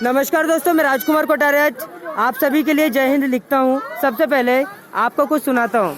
नमस्कार दोस्तों, मैं राजकुमार कोटारिया आप सभी के लिए जय हिंद लिखता हूँ। सबसे पहले आपको कुछ सुनाता हूँ।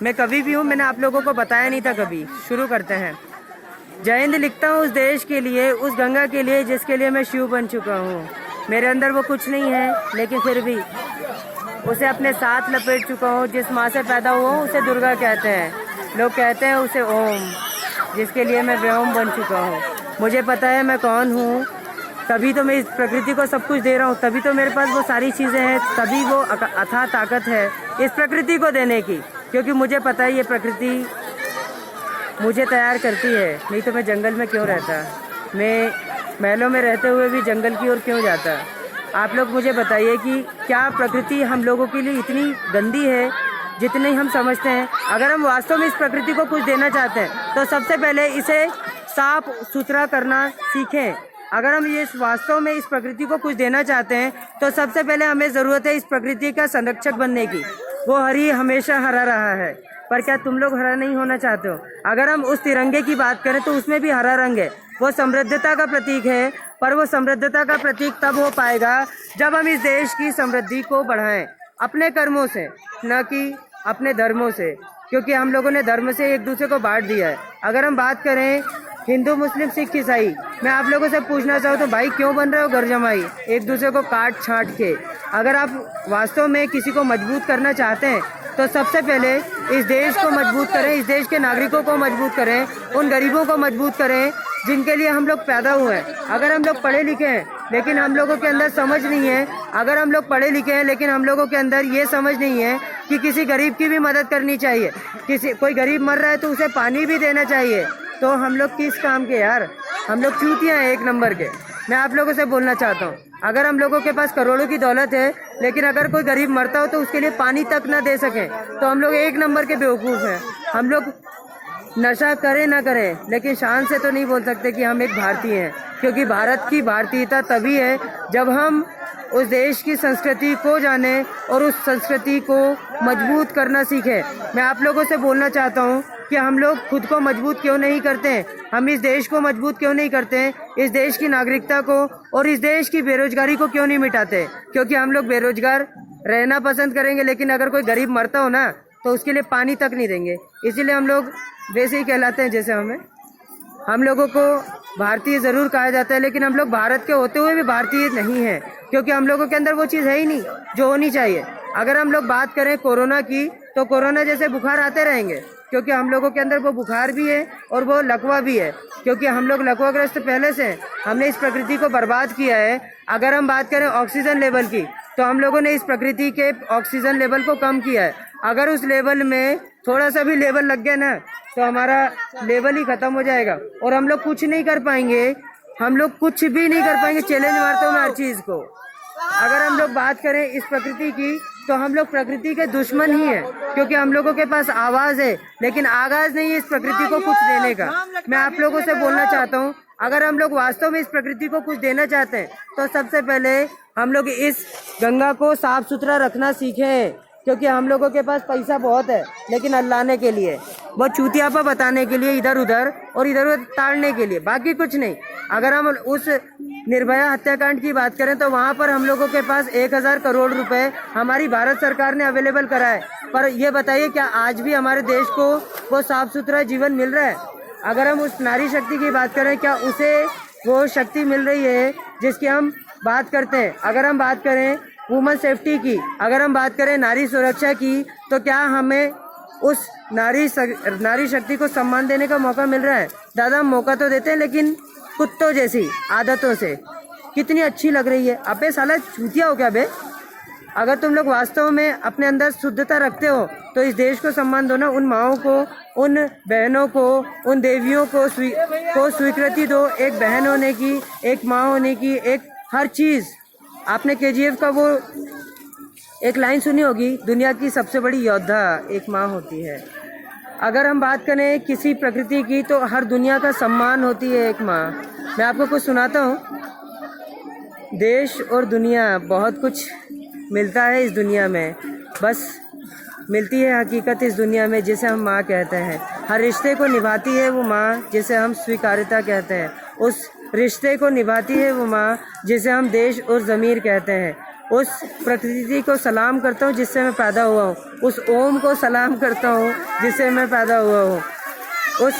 मैं कवि भी हूँ, मैंने आप लोगों को बताया नहीं था कभी। शुरू करते हैं। जय हिंद लिखता हूँ उस देश के लिए, उस गंगा के लिए जिसके लिए मैं शिव बन चुका हूँ। मेरे अंदर वो कुछ नहीं है, लेकिन फिर भी उसे अपने साथ लपेट चुका हूँ। जिस माँ से पैदा हुआ हूँ उसे दुर्गा कहते हैं, लोग कहते हैं उसे ओम, जिसके लिए मैं व्योम बन चुका हूँ। मुझे पता है मैं कौन हूँ, तभी तो मैं इस प्रकृति को सब कुछ दे रहा हूँ, तभी तो मेरे पास वो सारी चीज़ें हैं, तभी वो अथाह ताकत है इस प्रकृति को देने की। क्योंकि मुझे पता है ये प्रकृति मुझे तैयार करती है, नहीं तो मैं जंगल में क्यों रहता, मैं महलों में रहते हुए भी जंगल की ओर क्यों जाता। आप लोग मुझे बताइए कि क्या प्रकृति हम लोगों के लिए इतनी गंदी है जितनी हम समझते हैं। अगर हम वास्तव में इस प्रकृति को कुछ देना चाहते हैं तो सबसे पहले इसे साफ सुथरा करना सीखें। अगर हम ये वास्तव में इस प्रकृति को कुछ देना चाहते हैं तो सबसे पहले हमें ज़रूरत है इस प्रकृति का संरक्षक बनने की। वो हरी हमेशा हरा रहा है, पर क्या तुम लोग हरा नहीं होना चाहते हो? अगर हम उस तिरंगे की बात करें तो उसमें भी हरा रंग है। वो समृद्धता का प्रतीक है, पर वो समृद्धता का प्रतीक तब हो पाएगा जब हम इस देश की समृद्धि को बढ़ाएं, अपने कर्मों से, न कि अपने धर्मों से। क्योंकि हम लोगों ने धर्म से एक दूसरे को बांट दिया है। अगर हम बात करें हिंदू, मुस्लिम, सिख, ईसाई, मैं आप लोगों से पूछना चाहूँ तो भाई क्यों बन रहे हो घर जमाई एक दूसरे को काट छाट के? अगर आप वास्तव में किसी को मजबूत करना चाहते हैं तो सबसे पहले इस देश को मजबूत करें, इस देश के नागरिकों को मजबूत करें, उन गरीबों को मजबूत करें जिनके लिए हम लोग पैदा हुए हैं। अगर हम लोग पढ़े लिखे हैं लेकिन हम लोगों के अंदर समझ नहीं है, अगर हम लोग पढ़े लिखे हैं लेकिन हम लोगों के अंदर ये समझ नहीं है कि किसी गरीब की भी मदद करनी चाहिए, कोई गरीब मर रहा है तो उसे पानी भी देना चाहिए, तो हम लोग किस काम के यार? हम लोग चूतियाँ हैं एक नंबर के। मैं आप लोगों से बोलना चाहता हूँ, अगर हम लोगों के पास करोड़ों की दौलत है लेकिन अगर कोई गरीब मरता हो तो उसके लिए पानी तक ना दे सकें तो हम लोग एक नंबर के बेवकूफ़ हैं। हम लोग नशा करें ना करें लेकिन शान से तो नहीं बोल सकते कि हम एक भारतीय हैं, क्योंकि भारत की भारतीयता तभी है जब हम उस देश की संस्कृति को जाने और उस संस्कृति को मजबूत करना सीखें। मैं आप लोगों से बोलना चाहता हूँ कि हम लोग खुद को मजबूत क्यों नहीं करते हैं, हम इस देश को मजबूत क्यों नहीं करते हैं, इस देश की नागरिकता को और इस देश की बेरोजगारी को क्यों नहीं मिटाते? क्योंकि हम लोग बेरोजगार रहना पसंद करेंगे लेकिन अगर कोई गरीब मरता हो ना तो उसके लिए पानी तक नहीं देंगे। इसीलिए हम लोग वैसे ही कहलाते हैं जैसे हम लोगों को भारतीय ज़रूर कहा जाता है लेकिन हम लोग भारत के होते हुए भी भारतीय नहीं हैं, क्योंकि हम लोगों के अंदर वो चीज़ है ही नहीं जो होनी चाहिए। अगर हम लोग बात करें कोरोना की तो कोरोना जैसे बुखार आते रहेंगे, क्योंकि हम लोगों के अंदर वो बुखार भी है और वो लकवा भी है, क्योंकि हम लोग लकवाग्रस्त पहले से हैं। हमने इस प्रकृति को बर्बाद किया है। अगर हम बात करें ऑक्सीजन लेवल की तो हम लोगों ने इस प्रकृति के ऑक्सीजन लेवल को कम किया है। अगर उस लेवल में थोड़ा सा भी लेवल लग गया ना तो हमारा लेवल ही खत्म हो जाएगा और हम लोग कुछ नहीं कर पाएंगे, हम लोग कुछ भी नहीं कर पाएंगे। चैलेंज मारता हूँ मैं हर चीज़ को। अगर हम लोग बात करें इस प्रकृति की तो हम लोग प्रकृति के दुश्मन ही हैं, क्योंकि हम लोगों के पास आवाज़ है लेकिन आगाज़ नहीं है इस प्रकृति को कुछ देने का। मैं आप लोगों से बोलना चाहता हूँ, अगर हम लोग वास्तव में इस प्रकृति को कुछ देना चाहते हैं तो सबसे पहले हम लोग इस गंगा को साफ सुथरा रखना सीखें, क्योंकि हम लोगों के पास पैसा बहुत है लेकिन अल्लाहने के लिए, वो चूतियापा बताने के लिए, इधर उधर और इधर उधर ताड़ने के लिए, बाकी कुछ नहीं। अगर हम उस निर्भया हत्याकांड की बात करें तो वहाँ पर हम लोगों के पास 1000 करोड़ रुपए हमारी भारत सरकार ने अवेलेबल कराए, पर ये बताइए क्या आज भी हमारे देश को वो साफ सुथरा जीवन मिल रहा है? अगर हम उस नारी शक्ति की बात करें, क्या उसे वो शक्ति मिल रही है जिसकी हम बात करते हैं? अगर हम बात करें वुमन सेफ्टी की, अगर हम बात करें नारी सुरक्षा की, तो क्या हमें उस नारी शक्ति को सम्मान देने का मौका मिल रहा है? दादा, हम मौका तो देते हैं लेकिन कुत्तों जैसी आदतों से। कितनी अच्छी लग रही है, अबे साला चूतिया हो क्या बे? अगर तुम लोग वास्तव में अपने अंदर शुद्धता रखते हो तो इस देश को सम्मान दो ना, उन माओं को, उन बहनों को, उन देवियों को स्वीकृति दो, एक बहन होने की, एक माँ होने की, एक हर चीज़। आपने KGF का वो एक लाइन सुनी होगी, दुनिया की सबसे बड़ी योद्धा एक माँ होती है। अगर हम बात करें किसी प्रकृति की तो हर दुनिया का सम्मान होती है एक माँ। मैं आपको कुछ सुनाता हूँ। देश और दुनिया, बहुत कुछ मिलता है इस दुनिया में, बस मिलती है हकीकत इस दुनिया में जिसे हम माँ कहते हैं। हर रिश्ते को निभाती है वो माँ जिसे हम स्वीकार्यता कहते हैं। उस रिश्ते को निभाती है वो माँ जिसे हम देश और ज़मीर कहते हैं। उस प्रकृति को सलाम करता हूँ जिससे मैं पैदा हुआ हूँ, उस ओम को सलाम करता हूँ जिससे मैं पैदा हुआ हूँ, उस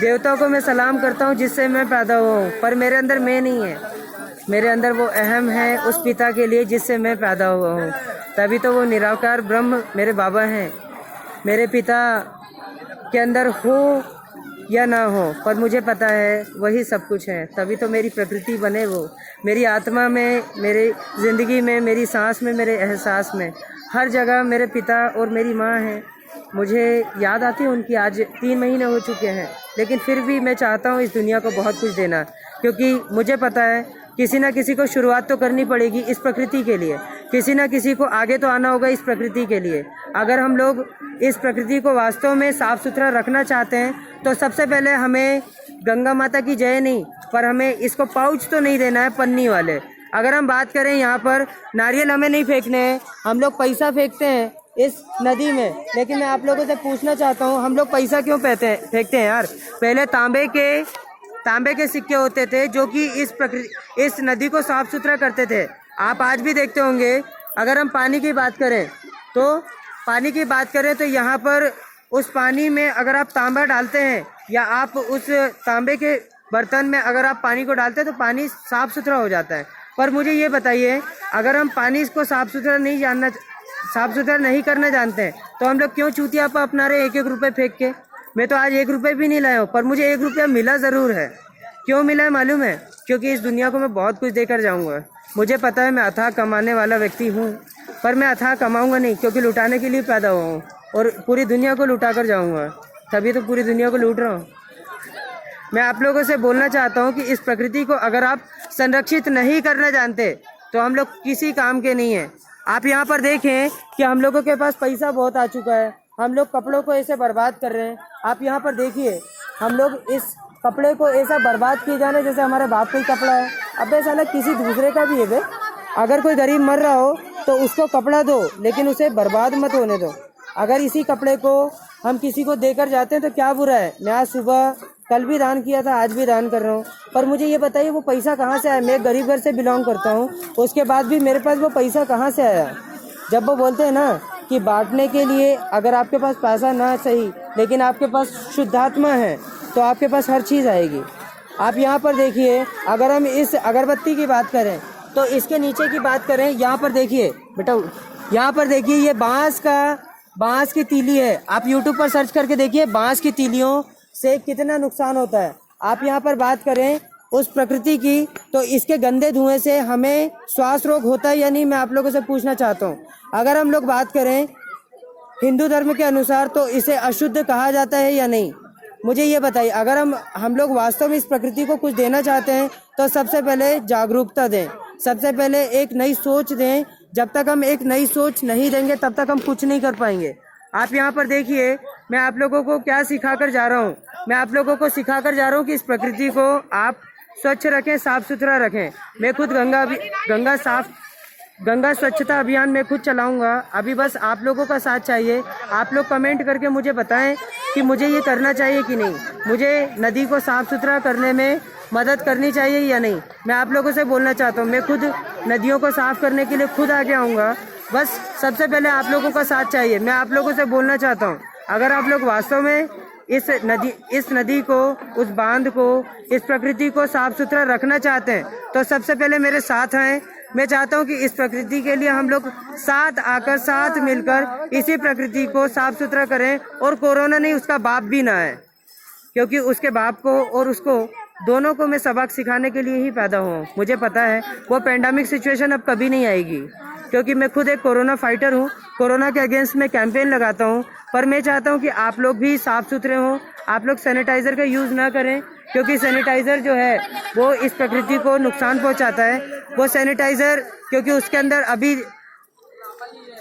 देवता को मैं सलाम करता हूँ जिससे मैं पैदा हुआ हूँ। पर मेरे अंदर मैं नहीं है, मेरे अंदर वो अहम है उस पिता के लिए जिससे मैं पैदा हुआ हूँ। तभी तो वो निराकार ब्रह्म मेरे बाबा हैं। मेरे पिता के अंदर हो या ना हो, पर मुझे पता है वही सब कुछ है। तभी तो मेरी प्रकृति बने वो, मेरी आत्मा में, मेरी ज़िंदगी में, मेरी सांस में, मेरे एहसास में, हर जगह मेरे पिता और मेरी माँ हैं। मुझे याद आती है उनकी। आज 3 महीने हो चुके हैं, लेकिन फिर भी मैं चाहता हूँ इस दुनिया को बहुत कुछ देना, क्योंकि मुझे पता है किसी ना किसी को शुरुआत तो करनी पड़ेगी इस प्रकृति के लिए, किसी ना किसी को आगे तो आना होगा इस प्रकृति के लिए। अगर हम लोग इस प्रकृति को वास्तव में साफ सुथरा रखना चाहते हैं तो सबसे पहले हमें गंगा माता की जय नहीं, पर हमें इसको पाउच तो नहीं देना है पन्नी वाले। अगर हम बात करें यहाँ पर नारियल हमें नहीं फेंकने हैं, हम लोग पैसा फेंकते हैं इस नदी में। लेकिन मैं आप लोगों से पूछना चाहता हूँ, हम लोग पैसा क्यों फेंकते हैं यार? पहले तांबे के सिक्के होते थे जो कि इस नदी को साफ सुथरा करते थे। आप आज भी देखते होंगे। अगर हम पानी की बात करें तो यहाँ पर उस पानी में अगर आप तांबा डालते हैं या आप उस तांबे के बर्तन में अगर आप पानी को डालते हैं तो पानी साफ सुथरा हो जाता है। पर मुझे ये बताइए, अगर हम पानी को साफ सुथरा नहीं करना जानते हैं तो हम लोग क्यों चूतियापा अपना रहे 1-1 रुपये फेंक के? मैं तो आज 1 रुपये भी नहीं लाया हूँ, पर मुझे 1 रुपया मिला ज़रूर है। क्यों मिला है मालूम है? क्योंकि इस दुनिया को मैं बहुत कुछ देकर जाऊँगा। मुझे पता है मैं अथाह कमाने वाला व्यक्ति हूँ, पर मैं अथाह कमाऊँगा नहीं, क्योंकि लुटाने के लिए पैदा हुआ हूँ और पूरी दुनिया को लुटा कर जाऊँगा। तभी तो पूरी दुनिया को लूट रहा हूँ। मैं आप लोगों से बोलना चाहता हूँ कि इस प्रकृति को अगर आप संरक्षित नहीं करना जानते तो हम लोग किसी काम के नहीं हैं। आप यहाँ पर देखें कि हम लोगों के पास पैसा बहुत आ चुका है, हम लोग कपड़ों को ऐसे बर्बाद कर रहे हैं। आप यहाँ पर देखिए, हम लोग इस कपड़े को ऐसा बर्बाद किए जा रहे हैं जैसे हमारे बाप का ही कपड़ा है। अबे साला किसी दूसरे का भी है बे। अगर कोई गरीब मर रहा हो तो उसको कपड़ा दो, लेकिन उसे बर्बाद मत होने दो। अगर इसी कपड़े को हम किसी को देकर जाते हैं तो क्या बुरा है? मैं आज सुबह कल भी दान किया था, आज भी दान कर रहा हूँ। पर मुझे ये बताइए वो पैसा कहाँ से आया? मैं गरीब घर से बिलोंग करता हूँ, उसके बाद भी मेरे पास वो पैसा कहाँ से आया? जब वो बोलते हैं ना कि बांटने के लिए अगर आपके पास पैसा ना सही, लेकिन आपके पास शुद्धात्मा है तो आपके पास हर चीज़ आएगी। आप यहाँ पर देखिए, अगर हम इस अगरबत्ती की बात करें तो इसके नीचे की बात करें, यहाँ पर देखिए बेटा, यहाँ पर देखिए ये बांस की तीली है। आप यूट्यूब पर सर्च करके देखिए बांस की तीलियों से कितना नुकसान होता है। आप यहाँ पर बात करें उस प्रकृति की तो इसके गंदे धुएं से हमें श्वास रोग होता है या नहीं, मैं आप लोगों से पूछना चाहता हूँ। अगर हम लोग बात करें हिंदू धर्म के अनुसार तो इसे अशुद्ध कहा जाता है या नहीं? मुझे ये बताइए। अगर हम लोग वास्तव में इस प्रकृति को कुछ देना चाहते हैं तो सबसे पहले जागरूकता दें, सबसे पहले एक नई सोच दें। जब तक हम एक नई सोच नहीं देंगे तब तक हम कुछ नहीं कर पाएंगे। आप यहाँ पर देखिए, मैं आप लोगों को क्या सिखा कर जा रहा हूँ। मैं आप लोगों को सिखा कर जा रहा हूँ कि इस प्रकृति को आप स्वच्छ रखें, साफ सुथरा रखें। मैं खुद गंगा स्वच्छता अभियान में खुद चलाऊंगा। अभी बस आप लोगों का साथ चाहिए। आप लोग कमेंट करके मुझे बताएं कि मुझे ये करना चाहिए कि नहीं, मुझे नदी को साफ सुथरा करने में मदद करनी चाहिए या नहीं। मैं आप लोगों से बोलना चाहता हूँ, मैं खुद नदियों को साफ करने के लिए खुद आगे आऊँगा। बस सबसे पहले आप लोगों का साथ चाहिए। मैं आप लोगों से बोलना चाहता हूँ, अगर आप लोग वास्तव में इस नदी को, उस बांध को, इस प्रकृति को साफ सुथरा रखना चाहते हैं तो सबसे पहले मेरे साथ हैं। मैं चाहता हूं कि इस प्रकृति के लिए हम लोग साथ मिलकर इसी प्रकृति को साफ सुथरा करें। और कोरोना नहीं, उसका बाप भी ना है, क्योंकि उसके बाप को और उसको दोनों को मैं सबक सिखाने के लिए ही पैदा हुआ। मुझे पता है वो पेंडेमिक सिचुएशन अब कभी नहीं आएगी, क्योंकि मैं खुद एक कोरोना फाइटर हूँ। कोरोना के अगेंस्ट में कैंपेन लगाता हूँ। पर मैं चाहता हूँ कि आप लोग भी साफ सुथरे हों, आप लोग सैनिटाइज़र का यूज़ ना करें, क्योंकि सैनिटाइज़र जो है वो इस प्रकृति को नुकसान पहुँचाता है। वो सैनिटाइज़र, क्योंकि उसके अंदर अभी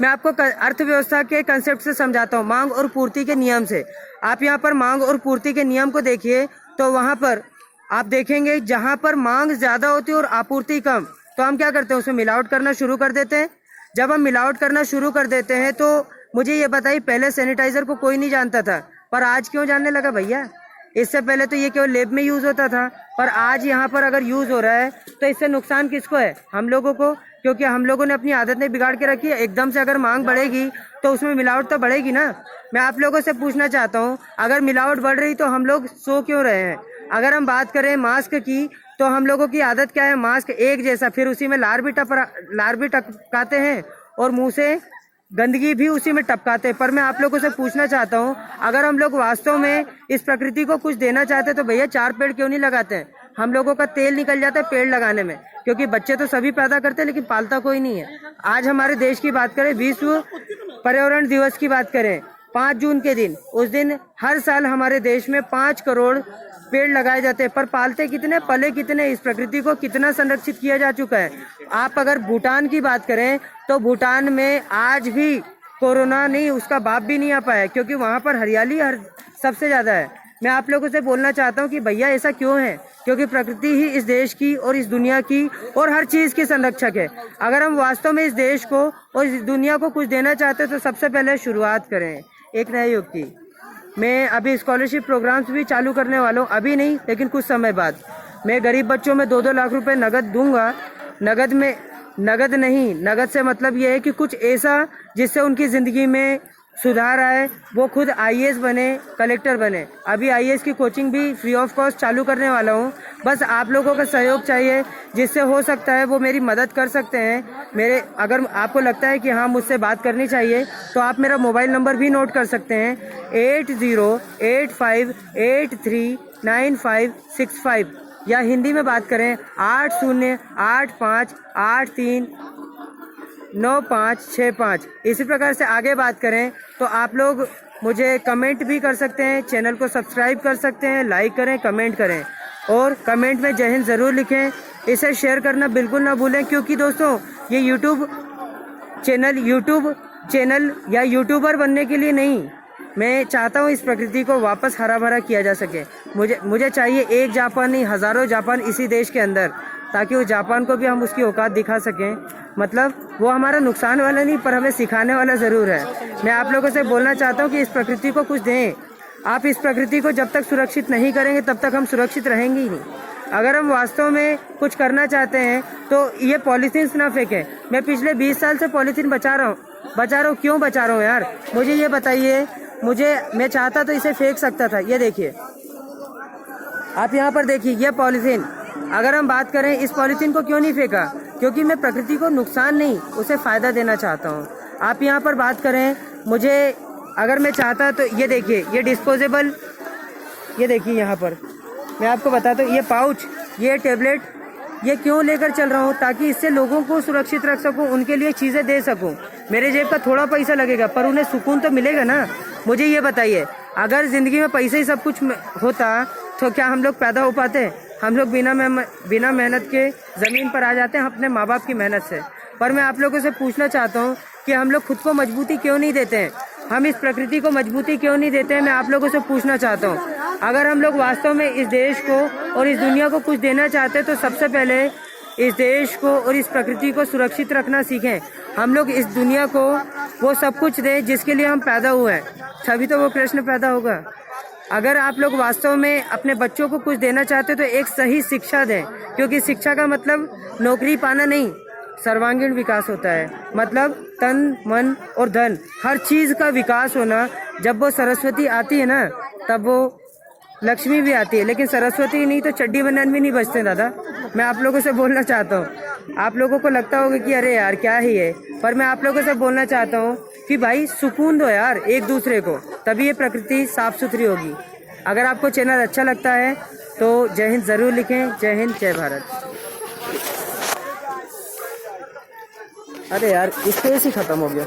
मैं आपको अर्थव्यवस्था के कंसेप्ट से समझाता हूँ, मांग और पूर्ति के नियम से। आप यहाँ पर मांग और पूर्ति के नियम को देखिए तो वहाँ पर आप देखेंगे जहाँ पर मांग ज़्यादा होती है और आपूर्ति कम, तो हम क्या करते हैं, उसमें मिलावट करना शुरू कर देते हैं। जब हम मिलावट करना शुरू कर देते हैं तो मुझे ये बताइए, पहले सैनिटाइज़र को कोई नहीं जानता था, पर आज क्यों जानने लगा भैया? इससे पहले तो ये केवल लैब में यूज होता था, पर आज यहाँ पर अगर यूज हो रहा है तो इससे नुकसान किसको है? हम लोगों को, क्योंकि हम लोगों ने अपनी आदतें बिगाड़ के रखी है। एकदम से अगर मांग बढ़ेगी तो उसमें मिलावट तो बढ़ेगी ना। मैं आप लोगों से पूछना चाहता हूँ, अगर मिलावट बढ़ रही तो हम लोग सो क्यों रहे हैं? अगर हम बात करें मास्क की, तो हम लोगों की आदत क्या है? मास्क एक जैसा, फिर उसी में लार भी टपकाते हैं और मुंह से गंदगी भी उसी में टपकाते हैं। पर मैं आप लोगों से पूछना चाहता हूँ, अगर हम लोग वास्तव में इस प्रकृति को कुछ देना चाहते तो भैया 4 पेड़ क्यों नहीं लगाते हैं? हम लोगों का तेल निकल जाता है पेड़ लगाने में, क्योंकि बच्चे तो सभी पैदा करते हैं लेकिन पालता कोई नहीं है। आज हमारे देश की बात करें, विश्व पर्यावरण दिवस की बात करें, 5 जून के दिन, उस दिन हर साल हमारे देश में 5 करोड़ पेड़ लगाए जाते हैं, पर पालते कितने, पले कितने? इस प्रकृति को कितना संरक्षित किया जा चुका है। आप अगर भूटान की बात करें तो भूटान में आज भी कोरोना नहीं, उसका बाप भी नहीं आ पाया, क्योंकि वहाँ पर हरियाली सबसे ज्यादा है। मैं आप लोगों से बोलना चाहता हूँ कि भैया ऐसा क्यों है? क्योंकि प्रकृति ही इस देश की और इस दुनिया की और हर चीज की संरक्षक है। अगर हम वास्तव में इस देश को और इस दुनिया को कुछ देना चाहते हैं तो सबसे पहले शुरुआत करें एक नए युग की। मैं अभी स्कॉलरशिप प्रोग्राम्स भी चालू करने वाला हूँ, अभी नहीं लेकिन कुछ समय बाद। मैं गरीब बच्चों में 2-2 लाख रुपए नगद दूंगा। नगद नहीं, नगद से मतलब ये है कि कुछ ऐसा जिससे उनकी जिंदगी में सुधार आए, वो खुद आईएएस बने, कलेक्टर बने। अभी आईएएस की कोचिंग भी फ्री ऑफ कॉस्ट चालू करने वाला हूँ। बस आप लोगों का सहयोग चाहिए, जिससे हो सकता है वो मेरी मदद कर सकते हैं। अगर आपको लगता है कि हाँ मुझसे बात करनी चाहिए तो आप मेरा मोबाइल नंबर भी नोट कर सकते हैं, 8085839565, या हिंदी में बात करें 8085839565। इसी प्रकार से आगे बात करें तो आप लोग मुझे कमेंट भी कर सकते हैं, चैनल को सब्सक्राइब कर सकते हैं, लाइक करें, कमेंट करें और कमेंट में जय हिंद जरूर लिखें। इसे शेयर करना बिल्कुल ना भूलें, क्योंकि दोस्तों ये यूट्यूब चैनल या यूट्यूबर बनने के लिए नहीं, मैं चाहता हूँ इस प्रकृति को वापस हरा भरा किया जा सके। मुझे चाहिए एक जापान नहीं, हजारों जापान इसी देश के अंदर, ताकि वो जापान को भी हम उसकी औकात दिखा सकें। मतलब वो हमारा नुकसान वाला नहीं, पर हमें सिखाने वाला जरूर है। मैं आप लोगों से बोलना चाहता हूँ कि इस प्रकृति को कुछ दें। आप इस प्रकृति को जब तक सुरक्षित नहीं करेंगे तब तक हम सुरक्षित रहेंगे ही नहीं। अगर हम वास्तव में कुछ करना चाहते हैं तो ये पॉलीथीन ना फेंकें। मैं पिछले 20 साल से पॉलीथीन बचा रहा हूँ। क्यों बचा रहा हूँ यार? मुझे ये बताइए। मैं चाहता तो इसे फेंक सकता था। ये देखिए, आप यहाँ पर देखिए, ये पॉलीथीन, अगर हम बात करें इस पॉलीथीन को क्यों नहीं फेंका? क्योंकि मैं प्रकृति को नुकसान नहीं, उसे फायदा देना चाहता हूँ। आप यहाँ पर बात करें, अगर मैं चाहता तो ये देखिए, ये डिस्पोजेबल, ये देखिए यहाँ पर मैं आपको बताता हूँ, ये पाउच, ये टेबलेट, ये क्यों लेकर चल रहा हूँ? ताकि इससे लोगों को सुरक्षित रख सकूँ, उनके लिए चीजें दे सकूँ। मेरे जेब का थोड़ा पैसा लगेगा पर उन्हें सुकून तो मिलेगा ना। मुझे ये बताइए, अगर जिंदगी में पैसे ही सब कुछ होता तो क्या हम लोग पैदा हो पाते? हम लोग बिना मेहनत के जमीन पर आ जाते हैं अपने माँ बाप की मेहनत से। पर मैं आप लोगों से पूछना चाहता हूँ कि हम लोग खुद को मजबूती क्यों नहीं देते हैं? हम इस प्रकृति को मजबूती क्यों नहीं देते हैं? मैं आप लोगों से पूछना चाहता हूँ। अगर हम लोग वास्तव में इस देश को और इस दुनिया को कुछ देना चाहते हैं तो सबसे पहले इस देश को और इस प्रकृति को सुरक्षित रखना सीखें। हम लोग इस दुनिया को वो सब कुछ दें जिसके लिए हम पैदा हुए हैं, तभी तो वो प्रश्न पैदा होगा। अगर आप लोग वास्तव में अपने बच्चों को कुछ देना चाहते तो एक सही शिक्षा दें, क्योंकि शिक्षा का मतलब नौकरी पाना नहीं, सर्वांगीण विकास होता है। मतलब तन, मन और धन, हर चीज का विकास होना। जब वो सरस्वती आती है ना, तब वो लक्ष्मी भी आती है, लेकिन सरस्वती नहीं तो चड्डी बनियान भी नहीं बचते दादा। मैं आप लोगों से बोलना चाहता हूँ, आप लोगों को लगता होगा कि अरे यार क्या ही है, पर मैं आप लोगों से बोलना चाहता हूँ कि भाई सुकून दो यार एक दूसरे को, तभी ये प्रकृति साफ सुथरी होगी। अगर आपको चैनल अच्छा लगता है तो जय हिंद जरूर लिखें। जय हिंद, जय भारत। अरे यार स्पेस ही खत्म हो गया।